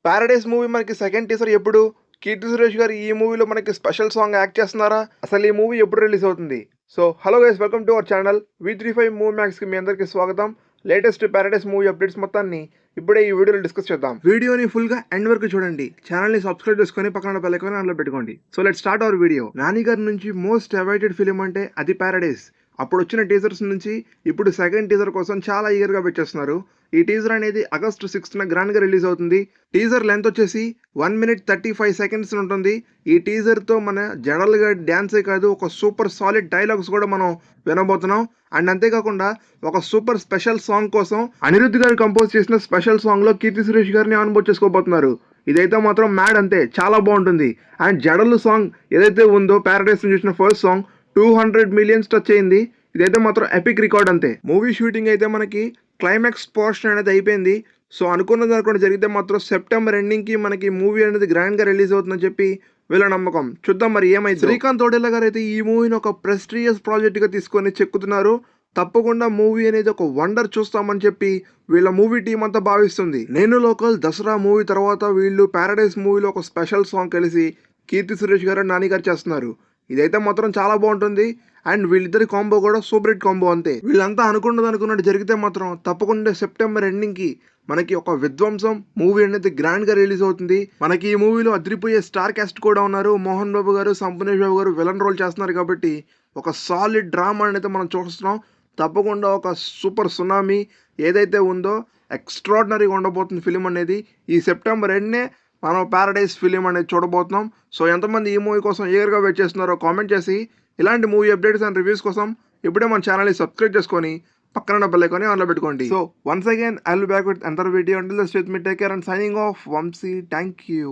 'Paradise' movie మనకి second teaser ఎప్పుడు? 'కీర్తి సురేష్' గారు ఈ మూవీలో మనకి స్పెషల్ సాంగ్ యాక్ట్ చేస్తున్నారా? అసలు ఈ మూవీ ఎప్పుడు రిలీజ్ అవుతుంది? So hello guys, welcome to our channel V35 movie మ్యాక్స్కి మీ అందరికీ స్వాగతం. లేటెస్ట్ 'పారడైస్' మూవీ అప్డేట్స్ మొత్తాన్ని ఇప్పుడే ఈ వీడియోలో డిస్కస్ చేద్దాం. వీడియోని ఫుల్గా ఎండ్ వరకు చూడండి. ఛానల్ని సబ్స్క్రైబ్ చేసుకొని పక్కన బెల్ ఐకాన్ ఆన్లో పెట్టుకోండి. So let's start our video. Nani గారి నుంచి మోస్ట్ అవైటెడ్ ఫిలిం అంటే అది 'పారడైస్'. అప్పుడు వచ్చిన టీజర్స్ నుంచి ఇప్పుడు సెకండ్ టీజర్ కోసం చాలా ఈగర్గా వెయిట్ చేస్తున్నారు. ఈ టీజర్ అనేది ఆగస్టు 6న గ్రాండ్గా రిలీజ్ అవుతుంది. టీజర్ లెంత్ వచ్చేసి 1 minute 35 seconds ఉంటుంది. ఈ టీజర్తో మన జనరల్గా డ్యాన్సే కాదు, ఒక సూపర్ సాలిడ్ డైలాగ్స్ కూడా మనం వినబోతున్నాం. అండ్ అంతేకాకుండా ఒక సూపర్ స్పెషల్ సాంగ్ కోసం అనిరుద్ధ్ గారు కంపోజ్ చేసిన స్పెషల్ సాంగ్లో కీర్తి సురేష్ గారిని ఆన్బోర్డ్ చేసుకోబోతున్నారు. ఇదైతే మాత్రం మ్యాడ్, అంతే చాలా బాగుంటుంది. అండ్ జడలు సాంగ్ ఏదైతే ఉందో, 'పారడైస్' నుంచి చూసిన ఫస్ట్ సాంగ్ 200 million టచ్ అయింది. ఇదైతే మాత్రం ఎపిక్ రికార్డ్ అంతే. మూవీ షూటింగ్ అయితే మనకి క్లైమాక్స్ పోర్షన్ అనేది అయిపోయింది. సో అనుకున్నది జరిగితే మాత్రం సెప్టెంబర్ ఎండింగ్కి మనకి మూవీ అనేది గ్రాండ్గా రిలీజ్ అవుతుందని చెప్పి వీళ్ళ నమ్మకం. చూద్దాం మరి ఏమైంది. శ్రీకాంత్ తోడేలా గారు అయితే ఈ మూవీని ఒక ప్రెస్టీజియస్ ప్రాజెక్ట్గా తీసుకొని చెక్కుతున్నారు. తప్పకుండా మూవీ అనేది ఒక వండర్ చూస్తామని చెప్పి వీళ్ళ మూవీ టీం అంతా భావిస్తుంది. నేను లోకల్ దసరా మూవీ తర్వాత వీళ్ళు 'పారడైస్' మూవీలో ఒక స్పెషల్ సాంగ్ కలిసి కీర్తి సురేష్ గారు నాని గారు చేస్తున్నారు. ఇదైతే మాత్రం చాలా బాగుంటుంది. అండ్ వీళ్ళిద్దరి కాంబో కూడా సూపర్ హిట్ కాంబో అంతే. వీళ్ళంతా అనుకున్నట్టు జరిగితే మాత్రం తప్పకుండా సెప్టెంబర్ ఎండింగ్కి మనకి ఒక విధ్వంసం మూవీ అనేది గ్రాండ్గా రిలీజ్ అవుతుంది. మనకి ఈ మూవీలో అదిరిపోయే స్టార్ క్యాస్ట్ కూడా ఉన్నారు. మోహన్ బాబు గారు, సంపనేష్ బాబు గారు విలన్ రోల్ చేస్తున్నారు కాబట్టి ఒక సాలిడ్ డ్రామా అనేది మనం చూస్తున్నాం. తప్పకుండా ఒక సూపర్ సునామీ ఏదైతే ఉందో ఎక్స్ట్రాడినరీగా ఉండబోతుంది ఫిలిం అనేది. ఈ సెప్టెంబర్ ఎండ్నే మనం 'పారడైస్' ఫిలిం అనేది చూడబోతున్నాం. సో ఎంతమంది ఈ మూవీ కోసం ఈగర్గా వెయిట్ చేస్తున్నారో కామెంట్ చేసి ఇలాంటి మూవీ అప్డేట్స్ అండ్ రివ్యూస్ కోసం ఇప్పుడే మన ఛానల్ని సబ్స్క్రైబ్ చేసుకొని పక్కన బెల్ ఐకాన్ ఆన్లో పెట్టుకోండి. So once again I will back with another video. Until then stay with me, take care and signing off Vamshi. Thank you.